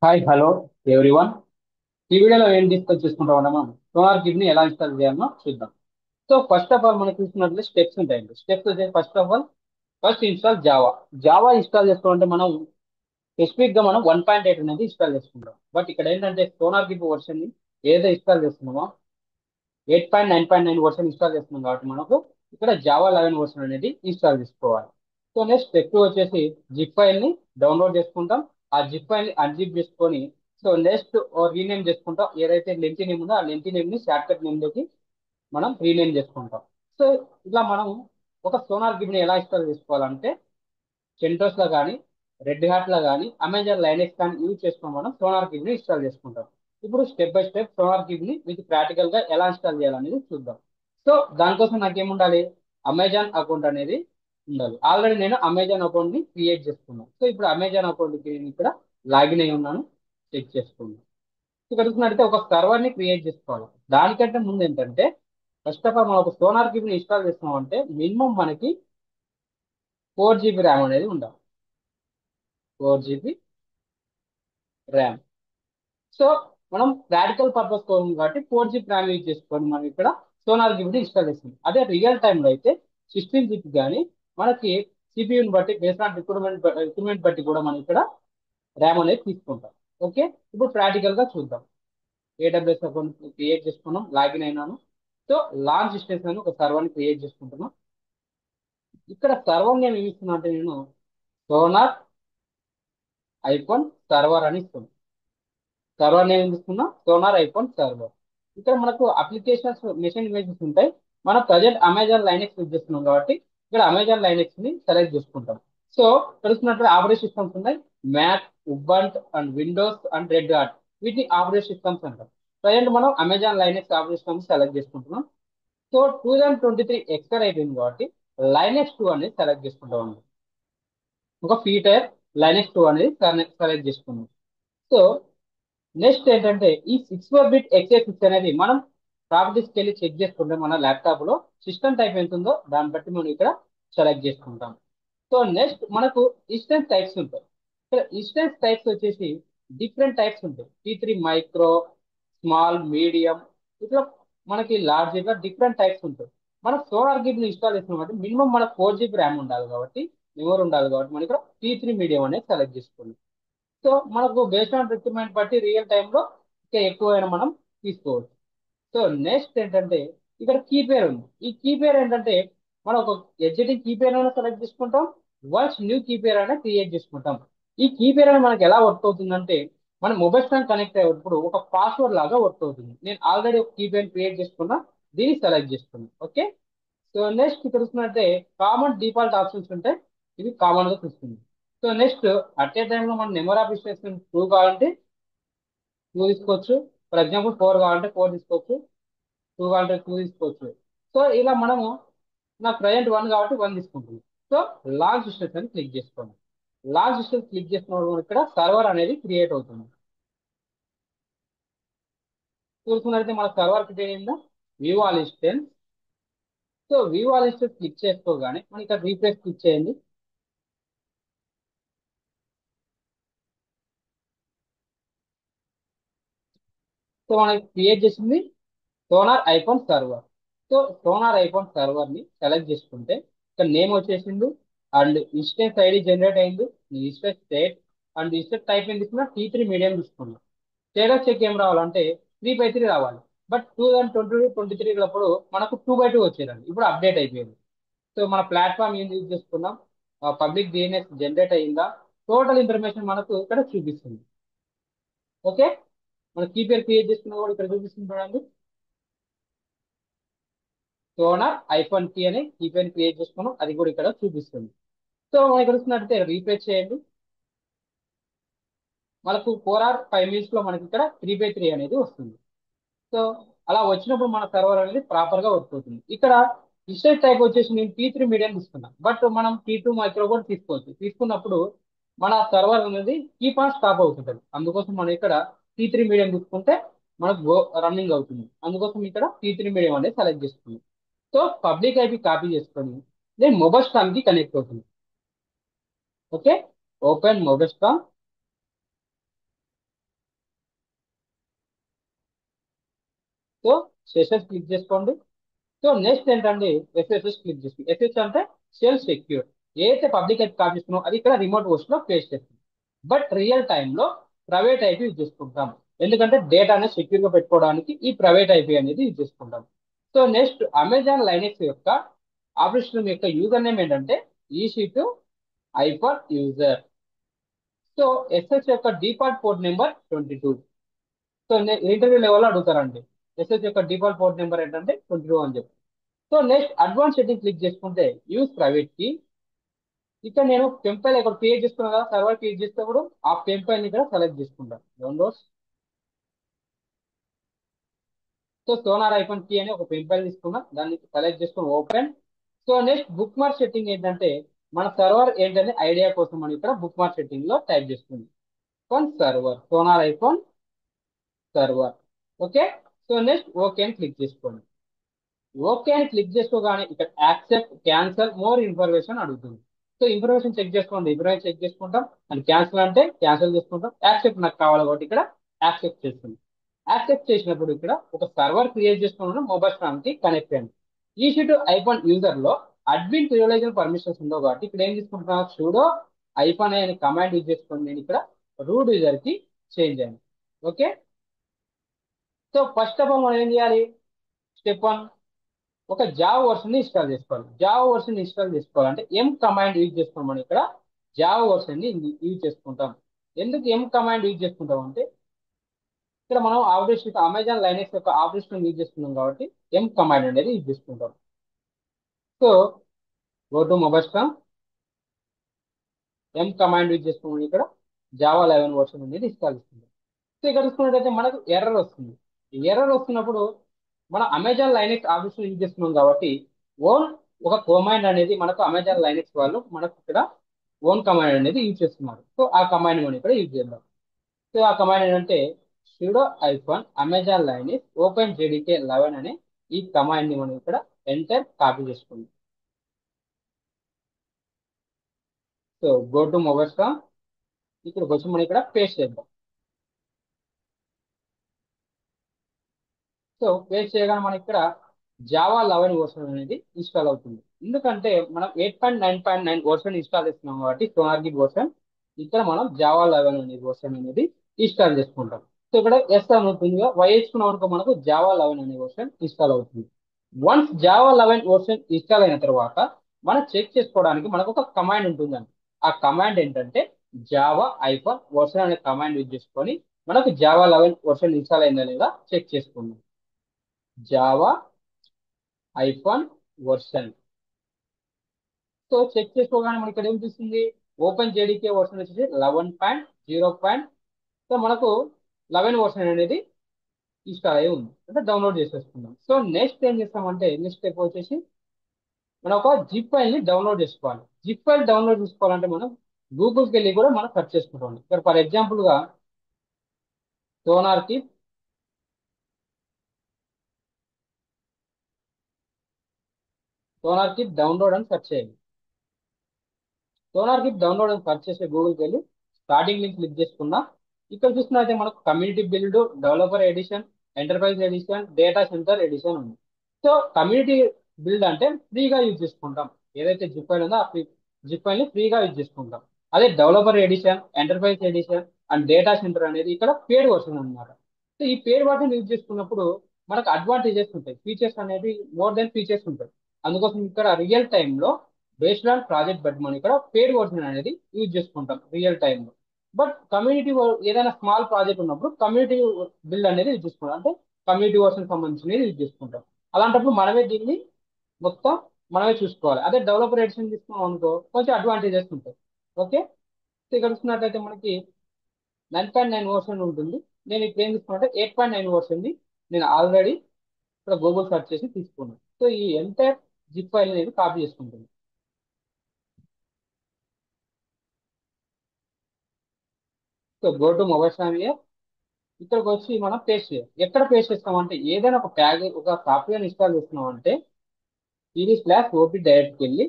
Hi hello everyone. ఈ వీడియోలో ఏం డిస్కస్ చేసుకుంటాం మనం సోలార్ కిట్ ని ఎలా ఇన్స్టాల్ చేయాలో చూద్దాం. సో ఫస్ట్ ఆఫ్ ఆల్ మనకి చూసినట్లయితే స్టెప్స్ ఉంటాయండి. స్టెప్స్ వచ్చేసి first of all first install Java. Java install చేసుకోవాలంటే మనం స్పెసిఫిక్ గా మనం 1.8 అనేది ఇన్స్టాల్ చేసుకుంటాం. బట్ ఇక్కడ ఏంటంటే సోలార్ కిట్ వర్షన్ ని ఏదో ఇన్స్టాల్ చేస్తున్నామో 8.9.9 వర్షన్ ఇన్స్టాల్ చేస్తున్నాం కాబట్టి మనకు ఇక్కడ జావా 11 వర్షన్ అనేది ఇన్స్టాల్ చేసుకోవాలి. సో నెక్స్ట్ స్టెప్ టూ వచ్చేసి జిప్ ఫైల్ ని డౌన్లోడ్ చేసుకుంటాం. ఆ జిప్ ఫైల్ ని అన్జిప్ చేసుకొని సో నెక్స్ట్ రీనేమ్ చేసుకుంటాం. ఏదైతే లెంత్ నేమ్ ఉందో ఆ లెంత్ నేమ్ ని షార్ట్ కట్ నేమ్ లోకి మనం రీనేమ్ చేసుకుంటాం. సో ఇట్లా మనం ఒక సోనార్ గివ్ ని ఎలా ఇన్స్టాల్ చేసుకోవాలంటే సెంటోస్ లో కానీ రెడ్ హ్యాట్ లో కానీ అమెజాన్ లైనెక్స్ కానీ యూజ్ చేసుకొని మనం సోనార్ కిట్ ని ఇన్స్టాల్ చేసుకుంటాం. ఇప్పుడు step by step sonar kit ని మీకు ప్రాక్టికల్ గా ఎలా ఇన్స్టాల్ చేయాలనేది చూద్దాం. సో దానికోసం నాకు ఏముండాలి, అమెజాన్ అకౌంట్ అనేది ఉండాలి. ఆల్రెడీ నేను అమెజాన్ అకౌంట్ ని క్రియేట్ చేసుకున్నాను. సో ఇప్పుడు అమెజాన్ అకౌంట్ కి నేను ఇక్కడ లాగిన్ అయి ఉన్నాను. చెక్ చేసుకున్నాను. ఇక్కడ చూసినట్టయితే ఒక సర్వర్ ని క్రియేట్ చేసుకోవాలి. దానికంటే ముందు ఏంటంటే ఫస్ట్ ఆఫ్ ఆల్ మనం ఒక సోనార్ కిట్ ని ఇన్స్టాల్ చేస్తున్నామంటే మినిమం మనకి 4 GB ర్యామ్ అనేది ఉండాలి. 4 GB ర్యామ్. సో మనం ప్రాక్టికల్ పర్పస్ కోసం కాబట్టి 4 GB ర్యామ్ యూజ్ చేసుకొని మనం ఇక్కడ సోనార్ గిబిని ఇన్స్టాల్ చేస్తాం. అదే రియల్ టైంలో అయితే 16 GB కానీ మనకి సిపియూని బట్టి బేస్డ్ ఆన్ రిక్రూట్మెంట్ బట్టి కూడా మనం ఇక్కడ ర్యామ్ అనేది తీసుకుంటాం. ఓకే, ఇప్పుడు ప్రాక్టికల్ గా చూద్దాం. ఏడబ్ల్యూఎస్ అకౌంట్ క్రియేట్ చేసుకున్నాం, లాగిన్ అయినాను. సో లాంచ్ ఇన్స్టెన్స్ అని ఒక సర్వర్ని క్రియేట్ చేసుకుంటున్నాం. ఇక్కడ సర్వర్ నేమ్ ఏమి ఇస్తున్నా అంటే నేను సోనార్ ఐఫోన్ సర్వర్ అని ఇస్తున్నాను. సర్వర్ నేమ్ తీసుకున్నా సోనార్ ఐఫోన్ సర్వర్. ఇక్కడ మనకు అప్లికేషన్స్ మెషిన్ ఇమేజెస్ ఉంటాయి. మనం ప్రజెంట్ అమెజాన్ లైనెక్స్ యూజ్ చేస్తున్నాం కాబట్టి ఇక్కడ అమెజాన్ లైనెక్స్ ని సెలెక్ట్ చేసుకుంటాం. సో తెలుసుకున్నట్టు ఆపరేటింగ్ సిస్టమ్స్ ఉన్నాయి, Mac, Ubuntu and Windows and Red Hat. వీటిని ఆపరేటింగ్ సిస్టమ్స్ అంటాం. ప్రజెంట్ మనం Amazon Linux operating systems select చేసుకుంటున్నాం. సో 2023 ఎక్స్పైర్ అయిపోయింది కాబట్టి లైనెక్స్ 2 అనేది సెలెక్ట్ చేసుకుంటాం. ఒక ఫీచర్ లైనెక్స్ 2 అనేది సెలెక్ట్ చేసుకున్నాం. సో నెక్స్ట్ ఏంటంటే ఈ 64 బిట్ x86 అనేది మనం ప్రాపర్టీస్కి వెళ్ళి చెక్ చేసుకుంటే మన ల్యాప్టాప్ లో సిస్టమ్ టైప్ ఎంత ఉందో దాన్ని బట్టి మనం ఇక్కడ సెలెక్ట్ చేసుకుంటాం. సో నెక్స్ట్ మనకు ఇన్స్టెన్స్ టైప్స్ ఉంటాయి. ఇక్కడ ఇన్స్టెన్స్ టైప్స్ వచ్చేసి డిఫరెంట్ టైప్స్ ఉంటాయి. T3 మైక్రో, స్మాల్, మీడియం, ఇట్లా మనకి లార్జ్, ఇట్లా డిఫరెంట్ టైప్స్ ఉంటాయి. మనం సోలార్ గిట్ ని ఇన్స్టాల్ చేస్తున్నాం కాబట్టి మినిమం మనకు 4 GB ర్యామ్ ఉండాలి కాబట్టి మెమరీ ఉండాలి కాబట్టి మనం ఇక్కడ T3 మీడియం అనేది సెలెక్ట్ చేసుకోండి. సో మనకు బేస్డ్ ఆన్ రిక్వైర్మెంట్ బట్టి రియల్ టైంలో ఇంకా ఎక్కువైనా మనం తీసుకోవచ్చు. సో నెక్స్ట్ ఏంటంటే ఇక్కడ కీపేర్ ఉంది. ఈ కీపేర్ ఏంటంటే మనం ఒక ఎగ్జిటింగ్ కీపేర్ అయినా సెలెక్ట్ చేసుకుంటాం, వన్స్ న్యూ కీపేర్ అయినా క్రియేట్ చేసుకుంటాం. ఈ కీపేర్ అనేది మనకి ఎలా వర్క్ అవుతుందంటే మన మొబైల్ ఫోన్ కనెక్ట్ అయ్యేటప్పుడు ఒక పాస్వర్డ్ లాగా వర్క్ అవుతుంది. నేను ఆల్రెడీ ఒక కీపేర్ క్రియేట్ చేసుకున్నా, దీన్ని సెలెక్ట్ చేసుకున్నాను. ఓకే, సో నెక్స్ట్ ఇక్కడ చూసుకున్నట్టే కామన్ డిఫాల్ట్ ఆప్షన్స్ ఉంటాయి. ఇది కామన్ గా చూస్తుంది. సో నెక్స్ట్ అట్ ఏ టైంలో మనం నెంబర్ ఆఫ్ ఇన్స్ట్రక్షన్ 2 కావాలంటే 2 తీసుకోవచ్చు. ఫర్ ఎగ్జాంపుల్ 4 కావాలంటే 4 తీసుకోవచ్చు. 2 కావాలంటే 2 తీసుకోవచ్చు. సో ఇలా మనము నాకు ప్రజెంట్ 1 కాబట్టి 1 తీసుకుంటుంది. సో లాంచ్ ఇన్స్ట్రక్షన్ అని క్లిక్ చేసుకోండి. లాంచ్ ఇన్స్ట్రక్షన్ క్లిక్ చేసుకున్నప్పుడు ఇక్కడ సర్వర్ అనేది క్రియేట్ అవుతుంది. చూసుకున్నట్లయితే మన సర్వర్ క్రియేట్ అయిందా, వివాల్ ఇన్స్టెన్స్. సో వివాల్ ఇన్స్టెన్స్ క్లిక్ చేసుకోగానే మనం ఇక్కడ రీఫ్రెష్ క్లిక్ చేయండి. సో మనం క్రియేట్ చేసింది sonar iPhone server. So sonar iPhone server ని సెలెక్ట్ చేసుకుంటే ఇక్కడ నేమ్ వచ్చేసింది అండ్ ఇన్స్టెన్స్ ఐడి జనరేట్ అయింది, instance state and instance type ఏం తీసుకున్నా T3 మీడియం తీసుకున్నాం. స్టేటస్ చెక్ ఏం రావాలంటే 3/3 రావాలి. బట్ 2022-23 అప్పుడు మనకు 2/2 వచ్చేదండి. ఇప్పుడు అప్డేట్ అయిపోయింది. సో మన ప్లాట్ఫామ్ ఏం యూజ్ చేసుకున్నాం, పబ్లిక్ డిఎన్ఎస్ జనరేట్ అయిందా, టోటల్ ఇన్ఫర్మేషన్ మనకు ఇక్కడ చూపిస్తుంది. ఓకే, మన కీపేర్ క్రియేట్ చేసుకున్న కూడా ఇక్కడ చూపిస్తుంది చూడండి. సోనార్ ఐఫోన్ కి అని కీపేర్ క్రియేట్ చేసుకున్నాం, అది కూడా ఇక్కడ చూపిస్తుంది. సో మనం ఇక్కడ చూసినట్టయితే రీఫ్రెష్ చేయండి. మనకు 4 or 5 minutes లో మనకి ఇక్కడ 3/3 అనేది వస్తుంది. సో అలా వచ్చినప్పుడు మన సర్వర్ అనేది ప్రాపర్ గా వర్క్ అవుతుంది. ఇక్కడ ఇన్స్టెన్స్ టైప్ వచ్చేసి నేను T3 మీడియం తీసుకున్నా, బట్ మనం T2 మైక్రో కూడా తీసుకోవచ్చు. తీసుకున్నప్పుడు మన సర్వర్ అనేది కీప్ ఆన్ స్టాప్ అవుతుంటుంది. అందుకోసం మనం ఇక్కడ T3 మీడియం తీసుకుంటే మనకు రన్నింగ్ అవుతుంది. అందుకోసం ఇక్కడ T3 మీడియం అనేది సెలెక్ట్ చేసుకుంది. సో పబ్లిక్ ఐపీ కాపీ చేసుకొని నేను మొబైల్ స్టామ్ కి కనెక్ట్ అవుతుంది. Okay, open mobile storm. So sessions click చేసుకోండి. సో నెక్స్ట్ ఏంటంటే ఎస్ఎస్ఎస్ క్లిక్ చేస్తుంది. ఎస్ఎస్ అంటే సెల్ఫ్ సెక్యూర్. ఏదైతే పబ్లిక్ అయితే కాపీ చేస్తున్నామో అది ఇక్కడ రిమోట్ హోస్ట్ లో పేస్ట్ చేస్తుంది. బట్ రియల్ టైంలో ప్రైవేట్ ఐపీ యూజ్ చేసుకుంటాం. ఎందుకంటే డేటా అనేది సెక్యూర్ గా పెట్టుకోవడానికి ఈ ప్రైవేట్ ఐపీ అనేది యూజ్ చేసుకుంటాం. సో నెక్స్ట్ అమెజాన్ లైనెక్స్ యొక్క ఆపరేషన్ యొక్క యూజర్ నేమ్ ఏంటంటే ఈసీ2 ఐఫర్ యూజర్. సో ఎస్ఎస్ యొక్క default port number 22. So interview లెవెల్లో అడుగుతారండి. ఎస్ఎస్ యొక్క డిఫాల్ట్ పోర్ట్ నెంబర్ ఏంటంటే 22 అని చెప్పి. So next advance setting click చేసుకుంటే యూజ్ ప్రైవేట్ కి. ఇక్కడ నేను పెంపైల్ ఇక్కడ క్రియేట్ చేసుకున్నాను కదా, సర్వర్ క్రియేట్ చేసేటప్పుడు ఆ పెంపైల్ ఇక్కడ సెలెక్ట్ చేసుకుంటాను. Downloads. So Sonar icon key అని ఒక పెంపైల్ తీసుకున్నా, దాన్ని సెలెక్ట్ చేసుకుని open. So next bookmark setting ఏంటంటే మన సర్వర్ ఏంటనే ఐడియా కోసం మనం ఇక్కడ బుక్ మార్క్ సెట్టింగ్ లో టైప్ చేసుకుంది server Sonar icon server. Okay. So next okay అని క్లిక్ చేసుకోండి. ఓకే అని క్లిక్ చేసుకోగానే ఇక్కడ యాక్సెప్ట్ క్యాన్సల్ మోర్ ఇన్ఫర్మేషన్ అడుగుతుంది. సో ఇన్ఫర్మేషన్ చెక్ చేసుకోండి. ఇన్ఫర్మేషన్ చెక్ చేసుకుంటాం అండ్ క్యాన్సల్ అంటే క్యాన్సల్ చేసుకుంటాం. యాక్సెప్ట్ నాకు కావాలి కాబట్టి ఇక్కడ యాక్సెప్ట్ చేస్తుంది. యాక్సెప్ట్ చేసినప్పుడు ఇక్కడ ఒక సర్వర్ క్రియేట్ చేసుకున్న మొబైల్ ఫోన్ కి కనెక్ట్ అయ్యింది. ఈ షీట్ ఐఫోన్ యూజర్ లో అడ్మిన్ ప్రివిలేజ్ పర్మిషన్స్ ఉండవు కాబట్టి ఇక్కడ ఏం తీసుకుంటున్నాను సుడో ఐఫోన్ అనే కమాండ్ యూజ్ చేసుకొని నేను ఇక్కడ రూట్ యూజర్ కి చేంజ్ అయ్యాను. Okay. So first of all మనం ఏం చేయాలి? స్టెప్ 1, ఒక జావా వర్షన్ ని ఇన్స్టాల్ చేసుకోవాలి. జావా వర్షన్ ఇన్స్టాల్ చేసుకోవాలంటే ఎం కమాండ్ యూజ్ చేసుకుని మనం ఇక్కడ జావా వర్షన్ ని యూజ్ చేసుకుంటాం. ఎందుకు ఎం కమాండ్ యూజ్ చేసుకుంటాం అంటే ఇక్కడ మనం ఆపరేషన్ అమెజాన్ లైనెక్స్ యొక్క ఆపరేషన్ యూజ్ చేసుకున్నాం కాబట్టి ఎం కమాండ్ అనేది యూజ్ చేసుకుంటాం. So go to mobile storm, M command use చేసుకుని ఇక్కడ జావా 11 వర్షన్ అనేది ఇన్స్టాల్ చేసుకుంటాం. సో ఇక్కడ చూసుకున్నట్టయితే మనకు ఎర్రర్ వస్తుంది. ఎర్రర్ వస్తున్నప్పుడు మనం అమెజాన్ లైనెక్స్ ఆపరేషన్ యూజ్ చేస్తున్నాం కాబట్టి ఓన్ ఒక కమాండ్ అనేది మనకు అమెజాన్ లైనెక్స్ వాళ్ళు మనకు ఇక్కడ ఓన్ కమాండ్ అనేది యూజ్ చేస్తున్నారు. సో ఆ కమాండ్ మనం ఇక్కడ యూజ్ చేద్దాం. సో ఆ కమాండ్ ఏంటంటే sudo iPhone Amazon Linux open JDK 11 అనే ఈ కమాండ్ ని మనం ఇక్కడ ఎంటర్ కాపీ చేసుకుందాం. So go to mobile storm, ఇక్కడికి వచ్చి మనం ఇక్కడ పేస్ట్ చేద్దాం. సో పేస్ట్ చేయగానే మనకి ఇక్కడ జావా 11 వర్షన్ అనేది ఇన్స్టాల్ అవుతుంది. ఎందుకంటే మనం 8.9.9 వర్షన్ ఇన్స్టాల్ చేస్తున్నాం కాబట్టి సోనార్గిట్ వర్షన్ ఇక్కడ మనం జావా 11 అనేది వర్షన్ అనేది ఇన్స్టాల్ చేసుకుంటాం. సో ఇక్కడ ఎస్ అని ఉంటుంది, వై వేసుకున్న వరకు మనకు జావా 11 అనే వర్షన్ ఇన్స్టాల్ అవుతుంది. వన్స్ జావా 11 వర్షన్ ఇన్స్టాల్ అయిన తర్వాత మనం చెక్ చేసుకోవడానికి మనకు ఒక కమాండ్ ఉంటుందండి. ఆ కమాండ్ ఏంటంటే జావా ఐఫోన్ వర్షన్ అనే కమాండ్ యూజ్ చేసుకొని మనకు జావా 11 వర్షన్ ఇన్స్టాల్ అయిందా లేదా చెక్ చేసుకుందాం. Java hyphen version. So check చేసుకోగానే మనకి ఇక్కడ ఏం చూస్తుంది? ఓపెన్ జేడీకే వర్షన్ వచ్చేసి 11.0. సో మనకు 11 వర్షన్ అనేది ఇన్స్టాల్ అయి ఉంది, అంటే డౌన్లోడ్ చేసేసుకుందాం. సో నెక్స్ట్ ఏం చేస్తామంటే నెక్స్ట్ స్టెప్ వచ్చేసి మనం ఒక జిప్ ఫైల్ ని డౌన్లోడ్ చేసుకోవాలి. జిప్ ఫైల్ డౌన్లోడ్ చేసుకోవాలంటే మనం గూగుల్కి వెళ్ళి కూడా మనం సెర్చ్ చేసుకుంటాం. ఇక్కడ ఫర్ ఎగ్జాంపుల్ గా సోనార్ కి డౌన్లోడ్ అని సెర్చ్ చేయాలి. సోనార్ గిప్ డౌన్లోడ్ అని సెర్చ్ చేసే గూగుల్కి వెళ్ళి స్టార్టింగ్ లింక్ క్లిక్ చేసుకున్నా. ఇక్కడ చూసినట్లయితే మనకు community build, developer edition, enterprise edition, data center edition ఉంది. సో కమ్యూనిటీ బిల్డ్ అంటే ఫ్రీగా యూజ్ చేసుకుంటాం. ఏదైతే జిప్ ఫైల్ ఉందో ఆ జిప్ ఫైల్ ని ఫ్రీగా యూజ్ చేసుకుంటాం. అదే developer edition, enterprise edition and data center అనేది ఇక్కడ పేడ్ వర్షన్ అన్నమాట. సో ఈ పేడ్ వర్షన్ యూజ్ చేసుకున్నప్పుడు మనకు అడ్వాంటేజెస్ ఉంటాయి, ఫీచర్స్ అనేది మోర్ దెన్ ఫీచర్స్ ఉంటాయి. అందుకోసం ఇక్కడ రియల్ టైంలో బేస్డ్ ఆన్ ప్రాజెక్ట్ బట్టి మనం ఇక్కడ పేడ్ వర్షన్ అనేది యూజ్ చేసుకుంటాం రియల్ టైంలో. బట్ కమ్యూనిటీ ఏదైనా స్మాల్ ప్రాజెక్ట్ ఉన్నప్పుడు కమ్యూనిటీ బిల్డ్ అనేది యూజ్ చేసుకుంటాం, అంటే కమ్యూనిటీ వర్షన్ సంబంధించినది యూజ్ చేసుకుంటాం. అలాంటప్పుడు మనమే దీన్ని మొత్తం మనమే చూసుకోవాలి. అదే డెవలపర్ ఎడిషన్ తీసుకున్నాం అనుకో కొంచెం అడ్వాంటేజెస్ ఉంటాయి. ఓకే. సో ఇక్కడ చూసినట్లయితే మనకి 9.9 వర్షన్ ఉంటుంది. నేను ఇప్పుడు ఏం తీసుకున్నా 8.9 వర్షన్ ని నేను ఆల్రెడీ ఇక్కడ గూగుల్ సెర్చ్ చేసి తీసుకున్నాను. సో ఈ ఎంటైర్ జిప్ ఫైల్ అనేది కాపీ చేసుకుంటుంది. So go to mobile phone, ఇక్కడికి వచ్చి మనం పేస్ట్ చేయాలి. ఎక్కడ పేస్ట్ చేస్తామంటే ఏదైనా ఒక ప్యాకేజ్ ఒక సాఫ్ట్వేర్ ఇన్స్టాల్ చేస్తున్నామంటే cd/op డైరెక్ట్కి వెళ్ళి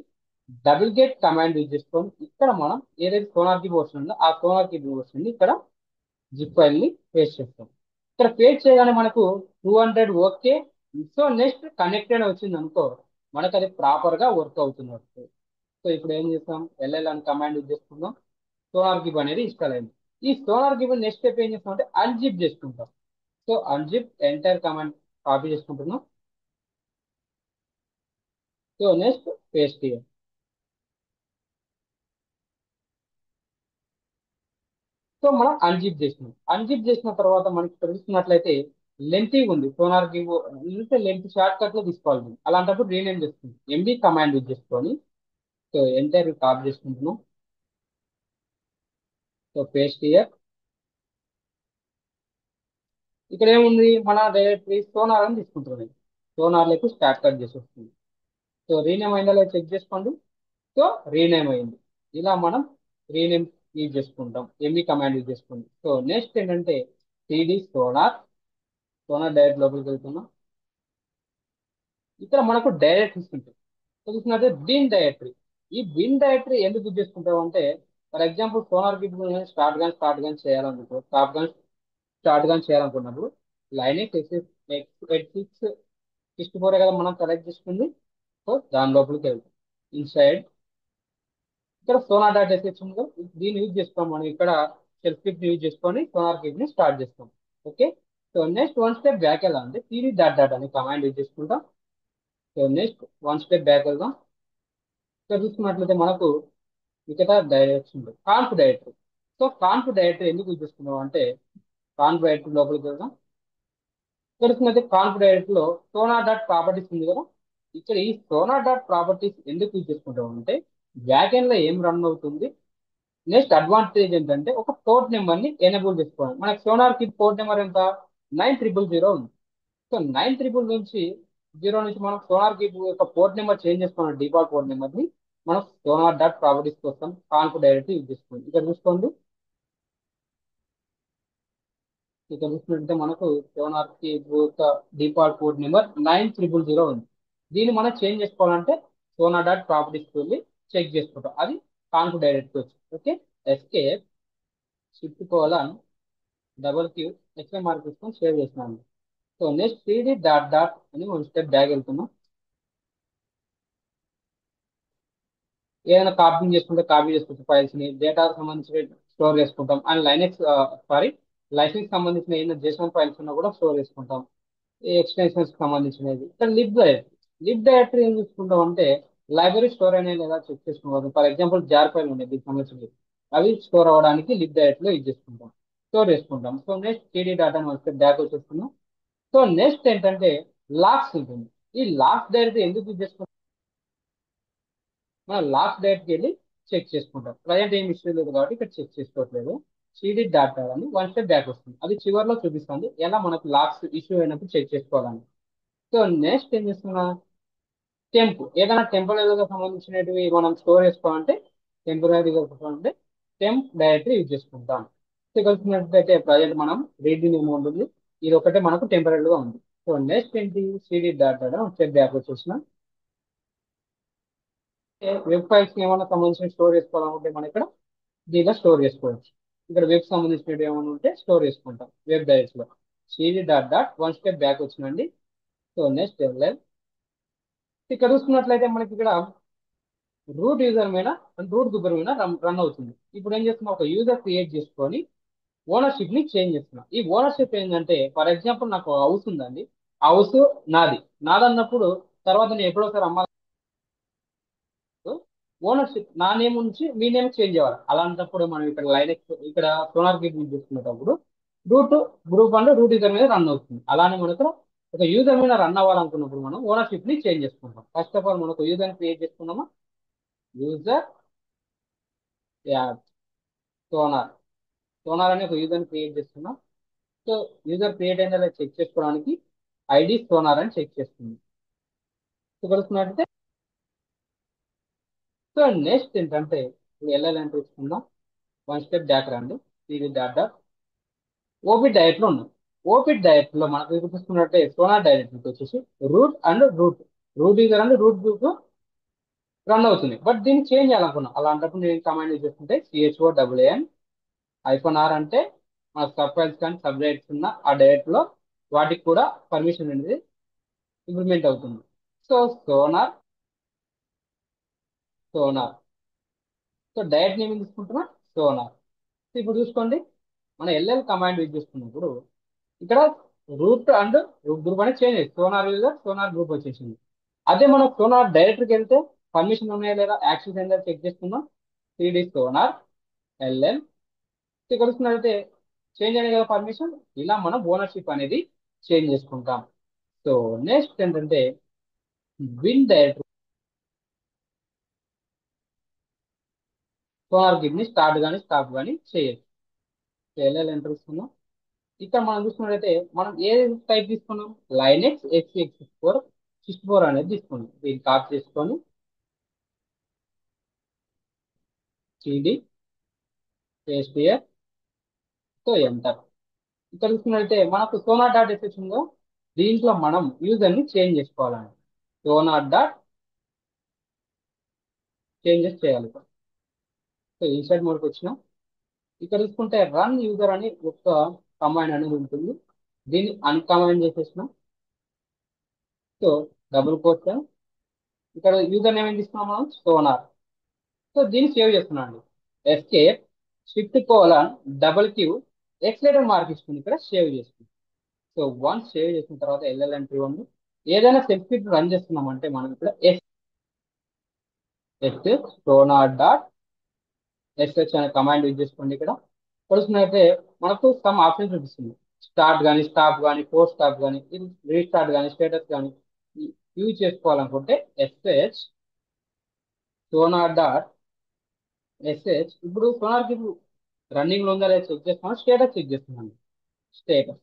డబుల్ గేట్ కమాండ్ యూజ్ చేసుకొని ఇక్కడ మనం ఏదైతే సోనార్కి వర్షన్ ఉందో ఆ సోనార్కి వర్షన్ ని ఇక్కడ జిప్ ఫైల్ ని పేస్ట్ చేస్తాం. ఇక్కడ పేస్ట్ చేయగానే మనకు 200 ఓకే. సో నెక్స్ట్ కనెక్టెడ్ వచ్చింది అనుకో, మనకు అది ప్రాపర్ గా వర్క్ అవుతున్నట్టు. సో ఇప్పుడు ఏం చేస్తాం, ఎల్ఎల్ అని కమాండ్ యూజ్ చేసుకుందాం. సోనార్ గిబ్ అనేది ఇన్స్టాల్ అయింది. ఈ సోనార్ గిబ్ నెక్స్ట్ స్టెప్ ఏం చేస్తాం అంటే అన్జిప్ చేసుకుంటాం. So unzip enter command copy చేసుకుంటున్నాం. సో నెక్స్ట్ పేస్ట్ చేయాలి. సో మనం అన్జిప్ చేసినాం. అన్జిప్ చేసిన తర్వాత మనకి తెలుస్తున్నట్లయితే లెంత్ ఉంది సోనార్ గిబ్, లెంత్ షార్ట్ కట్ లో తీసుకోవాలి మనం. అలాంటప్పుడు రీనేమ్ చేస్తుంది ఎంబీ కమాండ్ యూజ్ చేసుకొని. సో ఎంటర్ కాపీ చేసుకుంటున్నాం. So paste here. ఇక్కడ ఏముంది, మన డైరెక్టరీ సోనార్ అని తీసుకుంటుంది. సోనార్ లెక్క స్టార్ట్ కట్ చేసి వస్తుంది. సో రీనేమ్ అయిందా లేదా చెక్ చేసుకోండి. సో రీనేమ్ అయింది. ఇలా మనం రీనేమ్ యూజ్ చేసుకుంటాం ఎంబీ కమాండ్ యూజ్ చేసుకోండి. సో నెక్స్ట్ ఏంటంటే సిడి సోనార్. సోనార్ డైరెక్ట్ లోపలికి వెళ్తున్నాం. ఇక్కడ మనకు డైరెక్టరీస్ ఉంటాయి. సో చూసినట్టే బిన్ డైరెక్టరీ. ఈ బిన్ డైరెక్టరీ ఎందుకు యూజ్ చేసుకుంటాం అంటే, ఫర్ ఎగ్జాంపుల్ సోనార్ కి స్టార్ట్ గాని చేయాలనుకో, స్టార్ట్ గాని చేయాలనుకున్నప్పుడు లైనెక్స్ X86 64 కదా మనం సెలెక్ట్ చేసుకుంది. సో దాని లోపలికి వెళ్తాం. ఇన్సైడ్ ఇక్కడ సోనార్ డాట్ ఎస్హెచ్ ఉంది కదా, దీన్ని యూజ్ చేస్తాం మనం. ఇక్కడ షెల్ స్క్రిప్ట్ యూజ్ చేసుకొని సోనార్ కిట్ ని స్టార్ట్ చేస్తాం. Okay. So next one step back ఎలా అంటే సిడి డాట్ డాట్ అని కమాండ్ యూజ్ చేసుకుంటాం. So next one step back వెళ్దాం. ఇక్కడ చూసుకున్నట్లయితే మనకు మిగతా డైరెక్షన్ ఉంది conf directory. So conf directory ఎందుకు యూజ్ చేసుకున్నాం అంటే, కాన్ఫ్ డైరెక్టరీ లోపలికి వెళ్దాం. ఇక్కడ చూసుకున్నట్లయితే కాన్ఫ్ డైరెక్టరీ లో సోనార్ డాట్ ప్రాపర్టీస్ ఉంది కదా. ఇక్కడ ఈ సోనార్ డాట్ ప్రాపర్టీస్ ఎందుకు యూజ్ చేసుకుంటాం అంటే, బ్యాక్ ఎండ్ లో ఏం రన్ అవుతుంది. నెక్స్ట్ అడ్వాంటేజ్ ఏంటంటే ఒక పోర్ట్ నెంబర్ ని ఎనేబుల్ చేసుకోవాలి. మనకి సోనార్ కి పోర్ట్ నెంబర్ ఎంత, 9000 ఉంది. సో 9000 నుంచి మనం సోనార్ కి యొక్క పోర్ట్ నెంబర్ చేంజ్ చేసుకోవాలి. డిఫాల్ట్ పోర్ట్ నెంబర్ ని మనం సోనార్ డాట్ ప్రాపర్టీస్ కోసం కాన్ఫ్ డైరెక్ట్ యూజ్ చేసుకోండి. ఇక్కడ చూసుకోండి. ఇక్కడ చూసుకుంటే మనకు సోనార్ కి యొక్క డిఫాల్ట్ పోర్ట్ నెంబర్ 9000 ఉంది. దీన్ని మనం చేంజ్ చేసుకోవాలంటే సోనార్ డాట్ ప్రాపర్టీస్ వెళ్ళి చెక్ చేసుకుంటాం. అది కాన్ఫ్ డైరెక్ట్ వచ్చి. Okay. Escape shift colon double Q extra mark తీసుకొని సేవ్ చేసినాను. So next C D dot dot అని వన్ స్టెప్ బ్యాక్ వెళ్తున్నాం. ఏదైనా కాపీ చేసుకుంటే కాపీ చేసుకుంటాం, ఫైల్స్ ని డేటాకు సంబంధించి స్టోర్ చేసుకుంటాం. అండ్ లైనెక్స్ సారీ లైసెన్స్ సంబంధించిన ఏదైనా జేసన్ ఫైల్స్ ఉన్నా కూడా స్టోర్ చేసుకుంటాం. ఈ ఎక్స్టెన్షన్స్ కి సంబంధించినది. ఇక్కడ లిబ్ డైరెక్టరీ ఏం చూసుకుంటాం అంటే, లైబ్రరీ స్టోర్ అనేది లేదా చెక్ చేసుకోవాలి. ఫర్ ఎగ్జాంపుల్ జార్ ఫైల్ ఉన్నాయి దీనికి సంబంధించి, అవి స్టోర్ అవ్వడానికి లిబ్ డైరెక్టరీలో యూజ్ చేసుకుంటాం, స్టోర్ చేసుకుంటాం. సో నెక్స్ట్ సిడి డాటా వస్తే బ్యాక్ వచ్చేస్తున్నాం. సో నెక్స్ట్ ఏంటంటే లాక్స్ ఉంటుంది. ఈ లాక్స్ డైరెక్టరీ ఎందుకు యూజ్ చేసుకుంటాం, మనం లాస్ట్ డేట్కి వెళ్ళి చెక్ చేసుకుంటాం. ప్రజెంట్ ఏం ఇష్యూ లేదు కాబట్టి ఇక్కడ చెక్ చేసుకోవట్లేదు. సిడి డాటా అని వన్ స్టెప్ బ్యాక్ వస్తుంది. అది చివరిలో చూపిస్తుంది ఎలా మనకు లాక్స్ ఇష్యూ అయినప్పుడు చెక్ చేసుకోవాలని. సో నెక్స్ట్ ఏం చేస్తున్నా, ఏదైనా టెంపరీగా సంబంధించినవి మనం స్టోర్ చేసుకోవాలంటే, టెంపరీగా అంటే టెంప్ డైరెక్టరీ యూజ్ చేసుకుంటాం. సో కలిసినట్టయితే ప్రజెంట్ మనం రెడీ నేమ్ ఉంటుంది, ఇది ఒకటే మనకు టెంపరీగా ఉంది. సో నెక్స్ట్ ఏంటి, సిడి డాటా స్టెప్ బ్యాక్ వచ్చేసిన వెబ్ ఫైల్స్ ఏమైనా సంబంధించిన స్టోర్ చేసుకోవాలనుకుంటే మనం ఇక్కడ దీనిలో స్టోర్ చేసుకోవచ్చు. ఇక్కడ వెబ్ సంబంధించినవి ఏమైనా ఉంటే స్టోర్ చేసుకుంటాం వెబ్ డైరెక్ట్ లో. CD dot dot one step back వచ్చినండి. సో నెక్స్ట్ ఇక్కడ చూసుకున్నట్లయితే మనకి ఇక్కడ రూట్ యూజర్ మీద, రూట్ గుబ్బర్ మీద రన్ అవుతుంది. ఇప్పుడు ఏం చేస్తున్నాం, ఒక యూజర్ క్రియేట్ చేసుకొని ఓనర్షిప్ ని చేంజ్ చేస్తున్నాం. ఈ ఓనర్షిప్ ఏంటంటే, ఫర్ ఎగ్జాంపుల్ నాకు హౌస్ ఉందండి, హౌస్ నాది నాదన్నప్పుడు తర్వాత నేను ఎప్పుడోసారి అమ్మాలి, ఓనర్షిప్ నా నేమ్ నుంచి మీ నేమ్ చేంజ్ అవ్వాలి. అలాంటప్పుడు మనం ఇక్కడ లైనెక్స్ ఇక్కడ సోనార్ గిట్ యూజ్ చేసుకునేటప్పుడు రూట్ గ్రూప్ అంటే రూట్ యూజర్ మీద రన్ అవుతుంది. అలానే మనకు ఒక యూజర్ మీద రన్ అవ్వాలనుకున్నప్పుడు మనం ఓనర్షిప్ ని చేంజ్ చేసుకుంటాం. ఫస్ట్ ఆఫ్ ఆల్ మనకు యూజర్ క్రియేట్ చేసుకున్నామా, యూజర్ యాడ్ సోనార్. సోనార్ అనే ఒక యూజర్ క్రియేట్ చేస్తున్నాం. సో యూజర్ క్రియేట్ అయిన చెక్ చేసుకోవడానికి ఐడి సోనార్ అని చెక్ చేస్తుంది. సో కలుస్తున్నట్టయితే, సో నెక్స్ట్ ఏంటంటే ఇప్పుడు వెళ్ళాలని తీసుకుందాం. వన్ స్టెప్ బ్యాక్ రండి. ఇది డాటా ఓపీ డైరెక్ట్ లో ఉన్నాం. ఓపీ డైరెక్ట్ లో మనకు ఇప్పుడు చూసుకున్నట్టే సోనార్ డైరెక్ట్ వచ్చేసి root user and root group run అవుతుంది. బట్ దీన్ని చేంజ్ చేయాలనుకున్నాం. అలాంటప్పుడు నేను కమాండ్ యూజ్ చేసుకుంటే CHO AAN -R అంటే మన సబ్ ఫైల్స్ కానీ సబ్ డైరెక్టరీస్ ఉన్న ఆ డైరెక్ట్ లో వాటికి కూడా పర్మిషన్ అనేది ఇంప్లిమెంట్ అవుతుంది. So sonar, sonar. So direct name తీసుకుంటున్నా సోనార్. సో ఇప్పుడు చూసుకోండి, మన ఎల్ఎల్ కమాండ్ యూజ్ చేసుకున్నప్పుడు ఇక్కడ రూట్ అండ్ రూట్ గ్రూప్ అనేది చేంజ్ అయ్యింది. సోనార్ యూజర్ సోనార్ గ్రూప్ వచ్చేసింది. అదే మనం సోనార్ డైరెక్టరీకి వెళ్తే పర్మిషన్ ఉన్నాయా లేదా యాక్సెస్ అయిందా చెక్ చేసుకుందాం. CD Sonar LL. ఇక్కడ చూసుకున్నట్లయితే చేంజ్ అనే కదా పర్మిషన్. ఇలా మనం ఓనర్షిప్ అనేది చేంజ్ చేసుకుంటాం. సో నెక్స్ట్ ఏంటంటే విన్ డైరెక్టరీ. సోనార్ గిట్ ని స్టార్ట్ కానీ స్టాప్ కానీ చేయొచ్చు. ఎల్ఎల్ ఎంటర్ ఇస్తున్నాం. ఇక్కడ మనం చూసుకున్నట్లయితే మనం ఏ టైప్ తీసుకున్నాం, లైనెక్స్ x64 అనేది తీసుకున్నాం. దీన్ని కాపీ చేసుకొని సిడి పేస్ట్ తో ఎంటర్. ఇక్కడ చూసుకున్నట్లయితే మనకు సోనార్ డాట్ ఎస్హెచ్ ఉందో దీంట్లో మనం యూజర్ ని చేంజ్ చేసుకోవాలండి. సోనార్ డాట్ చేంజెస్ చేయాలి. సో ఇన్సర్ట్ మోడ్కి వచ్చినాం. ఇక్కడ చూసుకుంటే రన్ యూజర్ అని ఒక కమాండ్ అనేది ఉంటుంది. దీన్ని అన్కమాండ్ చేసేసినాం. సో డబుల్ కోట్ ఇక్కడ యూజర్ నేమ్ ఏం తీసుకున్నాం మనం సోనార్. సో దీన్ని సేవ్ చేస్తున్నాం అండి. Escape shift colon double Q ఎక్స్లేటర్ మార్క్ ఇస్తుంది ఇక్కడ సేవ్ చేస్తుంది. సో వన్స్ సేవ్ చేసిన తర్వాత ఎల్ఎల్ ఎంట్రీ ఉంది. ఏదైనా సెల్ స్క్రిప్ట్ రన్ చేస్తున్నాం అంటే మనం ఇక్కడ ఎస్ సోనార్ డాట్ ఎస్హెచ్ అనే కమాండ్ యూజ్ చేసుకోండి. ఇక్కడ చూసినట్లయితే మనకు సమ్ ఆప్షన్ చూపిస్తుంది. స్టార్ట్ కానీ స్టాప్ కానీ ఫోర్ స్టాప్ కానీ రీస్టార్ట్ కానీ స్టేటస్ కానీ యూజ్ చేసుకోవాలనుకుంటే ఎస్హెచ్ సోనార్ డాట్ ఎస్హెచ్. ఇప్పుడు సోనార్ కి రన్నింగ్ లో ఉందా లేదా చెక్ చేస్తున్నాం, స్టేటస్ చెక్ చేస్తున్నాను. స్టేటస్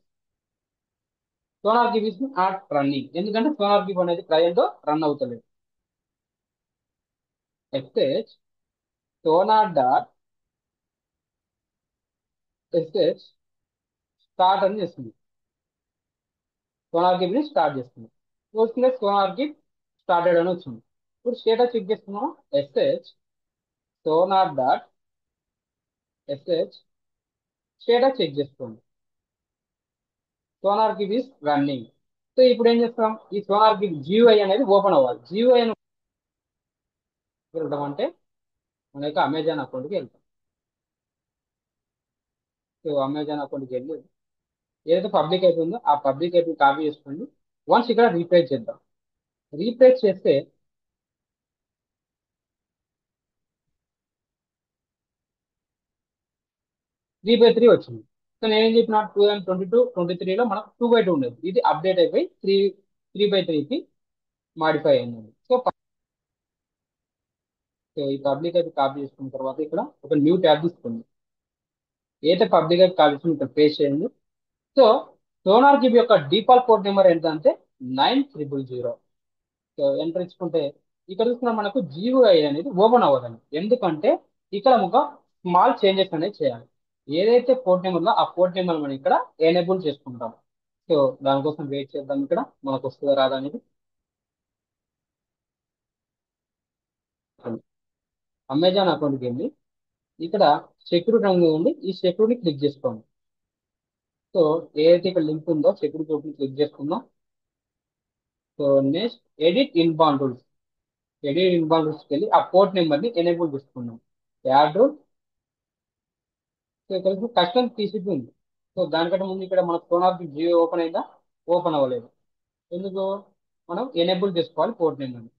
సోనార్ గిప్ ఇస్ నాట్ రన్నింగ్, ఎందుకంటే సోనార్ గిప్ అనేది ప్రజెంట్ రన్ అవుతలేదు. SH sonar dot SH start అని చేస్తుంది. సోనార్ గిప్ ని స్టార్ట్ చేస్తుంది. వస్తుంది సోనార్ గిప్ స్టార్టెడ్ అని వచ్చింది. ఇప్పుడు స్టేటస్ చెక్ చేస్తున్నాం. SH sonar dot SH status check చేసుకోండి. సోనార్ గిప్ ఇస్ రన్నింగ్. సో ఇప్పుడు ఏం చేస్తాం, ఈ సోనార్ గిప్ జియూఐ అనేది ఓపెన్ అవ్వాలి. జియూఐ అని వెళ్ళడం అంటే మన యొక్క అమెజాన్ అకౌంట్కి వెళ్తాం. సో అమెజాన్ అకౌంట్కి వెళ్ళి ఏదైతే పబ్లిక్ ఐపీ ఉందో ఆ పబ్లిక్ ఐపీ కాపీ చేసుకోండి. వన్స్ ఇక్కడ రీప్లేస్ చేద్దాం. రీప్లేస్ చేస్తే 3/3 వచ్చింది. సో నేనేం చెప్పిన 2022-23లో మనకు 2/2 ఉండేది. ఇది అప్డేట్ అయిపోయి 3/3కి మాడిఫై అయింది. సో ఈ పబ్లిక్ ఐపీ కాపీ చేసుకున్న తర్వాత ఇక్కడ ఒక న్యూ ట్యాబ్ తీసుకోండి. ఏదైతే పబ్లిక్ ఐపీ కాపీ చేసుకుని ఇక్కడ పేస్ట్ చేయండి. సో సోనార్ గిబ్ యొక్క డిఫాల్ట్ పోర్ట్ నెంబర్ ఎంత అంటే 9000. సో ఎంటర్ ఇచ్చుకుంటే ఇక్కడ చూసుకున్న మనకు జియూఐ అనేది ఓపెన్ అవ్వదండి. ఎందుకంటే ఇక్కడ ఒక స్మాల్ చేంజెస్ అనేది చేయాలి. ఏదైతే పోర్ట్ నెంబర్ ఉందో ఆ పోర్ట్ నెంబర్ మనం ఇక్కడ ఎనేబుల్ చేసుకుంటాం. సో దానికోసం వెయిట్ చేద్దాం. ఇక్కడ మనకు వస్తుందా రాదా అనేది. అమెజాన్ అకౌంట్కి వెళ్ళి ఇక్కడ సెక్యూరిటీ రంగు ఉంది, ఈ సెక్యూరిటీ క్లిక్ చేసుకోండి. సో ఏదైతే ఇక్కడ లింక్ ఉందో సెక్యూరిటీ క్లిక్ చేసుకుందాం. సో నెక్స్ట్ ఎడిట్ ఇన్బాన్ రూల్స్కి వెళ్ళి ఆ పోర్ట్ నెంబర్ని ఎనేబుల్ చేసుకున్నాం. Add rule. సో ఇక్కడ కస్టమ్ టీసీపీ ఉంది. సో దానికంటే ముందు ఇక్కడ మన సోనార్ జియో ఓపెన్ అయిందా, ఓపెన్ అవ్వలేదు. ఎందుకు, మనం ఎనేబుల్ చేసుకోవాలి పోర్ట్ నెంబర్ని.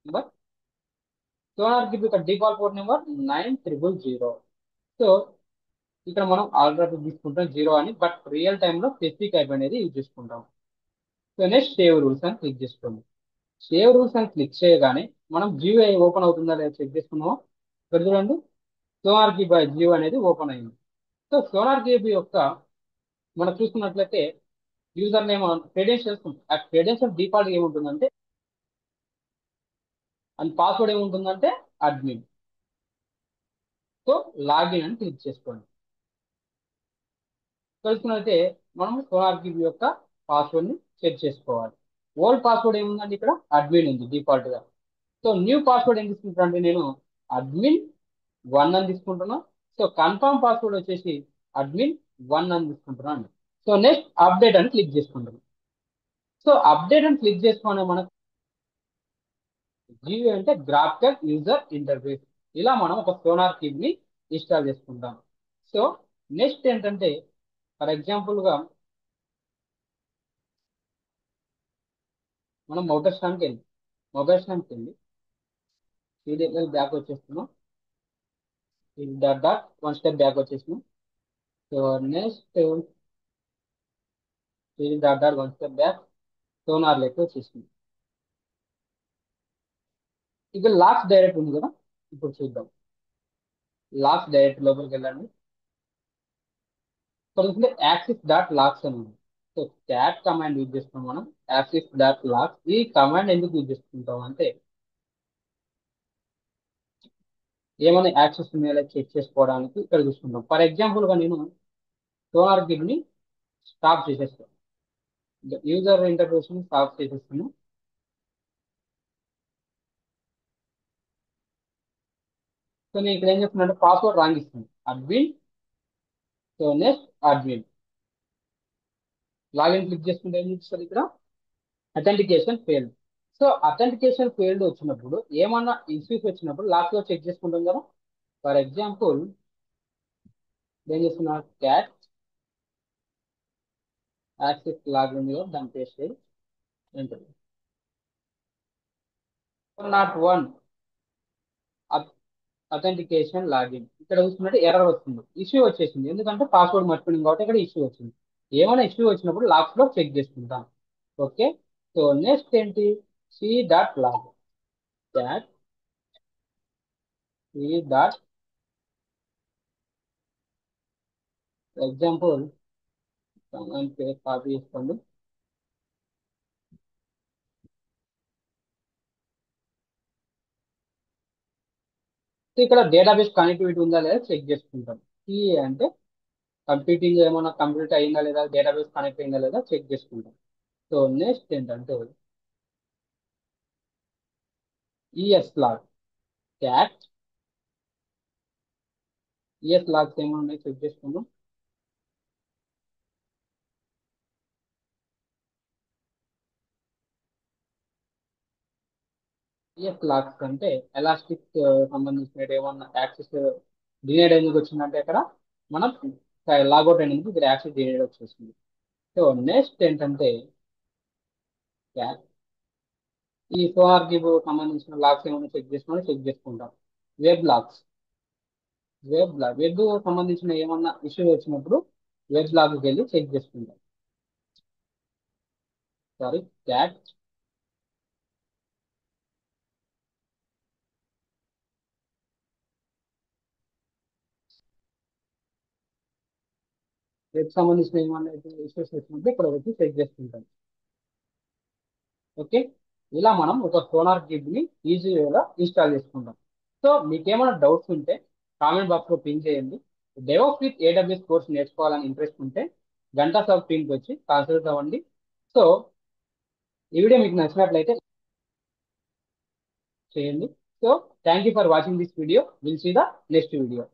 నెంబర్ సోనార్ గిప్ ఇక్కడ డిఫాల్ట్ పోర్ట్ నెంబర్ 9000. సో ఇక్కడ మనం ఆల్రెడీ తీసుకుంటాం జీరో అని, బట్ రియల్ టైంలో స్పెసిఫిక్ ఐపీ అనేది యూజ్ చేసుకుంటాం. సో నెక్స్ట్ సేవ్ రూల్స్ అని క్లిక్ చేసుకోండి. సేవ్ రూల్స్ అని క్లిక్ చేయగానే మనం జియో ఓపెన్ అవుతుందా లేదా చెక్ చేసుకున్నాము. ఇక్కడ చూడండి సోనార్ గిప్ బై జియో అనేది ఓపెన్ అయింది. సో సోనార్ గిప్ యొక్క మనం చూసుకున్నట్లయితే యూజర్ నేమ్ క్రెడెన్షియల్స్, ఆ క్రెడెన్షియల్ డిఫాల్ట్ ఏముంటుందంటే అండ్ పాస్వర్డ్ ఏముంటుందంటే అడ్మిన్. సో లాగిన్ అని క్లిక్ చేసుకోండి. తెలుసుకున్నైతే మనం సోనార్ గిబ్ యొక్క పాస్వర్డ్ ని సెట్ చేసుకోవాలి. ఓల్డ్ పాస్వర్డ్ ఏముందండి, ఇక్కడ అడ్మిన్ ఉంది డిఫాల్ట్ గా. సో న్యూ పాస్వర్డ్ ఏం తీసుకుంటాను అంటే నేను అడ్మిన్ 1 అని తీసుకుంటున్నా. సో కన్ఫర్మ్ పాస్వర్డ్ వచ్చేసి admin1 అని తీసుకుంటున్నాను. సో నెక్స్ట్ అప్డేట్ అని క్లిక్ చేసుకుంటాం. సో అప్డేట్ అని క్లిక్ చేసుకునే మనకు GUI అంటే గ్రాఫికల్ యూజర్ ఇంటర్ఫేస్. ఇలా మనం ఒక సోనార్ కిట్ ని ఇన్స్టాల్ చేసుకుంటాం. సో నెక్స్ట్ ఏంటంటే ఫర్ ఎగ్జాంపుల్ గా మనం మొబైల్ స్టాండ్కి వెళ్ళి CDL బ్యాక్ వచ్చేస్తున్నాం. Dot dot one step back వచ్చేసినాం. So next dot dot one step back sonar లెక్క వచ్చేసింది. ఇక్కడ లాస్ట్ డైరెక్ట్ ఉంది కదా, ఇప్పుడు చూద్దాం. లాస్ట్ డైరెక్ట్ లోపలికి వెళ్ళండి. ఇక్కడ చూస్తే యాక్సిస్ డాట్ లాక్స్ అని ఉంది. సో క్యాట్ కమాండ్ యూజ్ చేస్తున్నాం మనం. యాక్సిస్ డాట్ లాక్స్ ఈ కమాండ్ ఎందుకు యూజ్ చేసుకుంటాం అంటే ఏమైనా యాక్సెస్ ఉన్నాయో చెక్ చేసుకోవడానికి ఇక్కడ చూసుకుంటాం. ఫర్ ఎగ్జాంపుల్ గా నేను సోనార్ గిడ్ ని స్టాప్ చేసేస్తాను. యూజర్ ఇంటర్ఫేస్ ని స్టాప్ చేసేస్తాను. సో నేను ఇక్కడ ఏం చేస్తున్నా అంటే పాస్వర్డ్ రాంగ్ ఇస్తాను. Admin. So next admin login click చేసుకుంటే ఏం చూపిస్తుంది ఇక్కడ authentication failed. So authentication failed వచ్చినప్పుడు ఏమన్నా ఇష్యూస్ వచ్చినప్పుడు లాస్ట్ లో చెక్ చేసుకుంటాం కదా. ఫర్ ఎగ్జాంపుల్ ఏం చేస్తున్నా క్యాట్ యాక్సెస్ లాగిన్ ఉంది కదా, దాని పేస్ట్ ఏంటది నాట్ వన్ అథెంటికేషన్ లాగిన్. ఇక్కడ చూసుకుంటే ఎర్రర్ వస్తుంది, ఇష్యూ వచ్చేసింది. ఎందుకంటే పాస్వర్డ్ మర్చిపోయింది కాబట్టి ఇక్కడ ఇష్యూ వచ్చింది. ఏమైనా ఇష్యూ వచ్చినప్పుడు లాక్స్ లో చెక్ చేసుకుంటాం. ఓకే. సో నెక్స్ట్ ఏంటి C dot log cat C dot example copy చేసుకోండి. సో ఇక్కడ డేటాబేస్ కనెక్టివిటీ ఉందా లేదా చెక్ చేసుకుంటాం. సి అంటే కంప్యూటింగ్ ఏమైనా కంప్లీట్ అయిందా లేదా, డేటాబేస్ కనెక్ట్ అయిందా లేదా చెక్ చేసుకుంటాం. సో నెక్స్ట్ ఏంటంటే ES log cat ES logs ఏమైనా ఉన్నాయి చెక్ చేసుకుందాం. ఈఎస్ లాగ్స్ అంటే ఎలాస్టిక్ సంబంధించిన ఏమన్నా యాక్సెస్ డినేడ్ ఎందుకు వచ్చిందంటే అక్కడ మనం లాగౌట్ అయినందుకు ఇక్కడ యాక్సెస్ డినేడ్ వచ్చేసింది. సో నెక్స్ట్ ఏంటంటే క్యాట్ ఈ సోఆర్ కి సంబంధించిన లాగ్స్ ఏమైనా చెక్ చేసుకుంటాం. వెబ్ లాగ్స్ వెబ్ సంబంధించిన ఏమన్నా ఇష్యూ వచ్చినప్పుడు వెబ్ లాగ్కి వెళ్ళి చెక్ చేసుకుంటాం. సారీ క్యాట్ వెబ్ సంబంధించిన ఏమన్నా ఇష్యూస్ వచ్చినప్పుడు ఇక్కడ వచ్చి చెక్ చేసుకుంటాం. ఓకే. ఇలా మనం ఒక సోనార్ కిట్ ని ఈజీగా ఇన్స్టాల్ చేసుకుంటాం. సో మీకు ఏమైనా డౌట్స్ ఉంటే కామెంట్ బాక్స్ లో పిన్ చేయండి. డెవోప్స్ విత్ AWS కోర్స్ నేర్చుకోవాలని ఇంట్రెస్ట్ ఉంటే గంటా సాఫ్ట్ టీమ్కి వచ్చి కన్సల్ట్ అవ్వండి. సో ఈ వీడియో మీకు నచ్చినట్లయితే చేయండి. So thank you for watching this video. Will see the next video.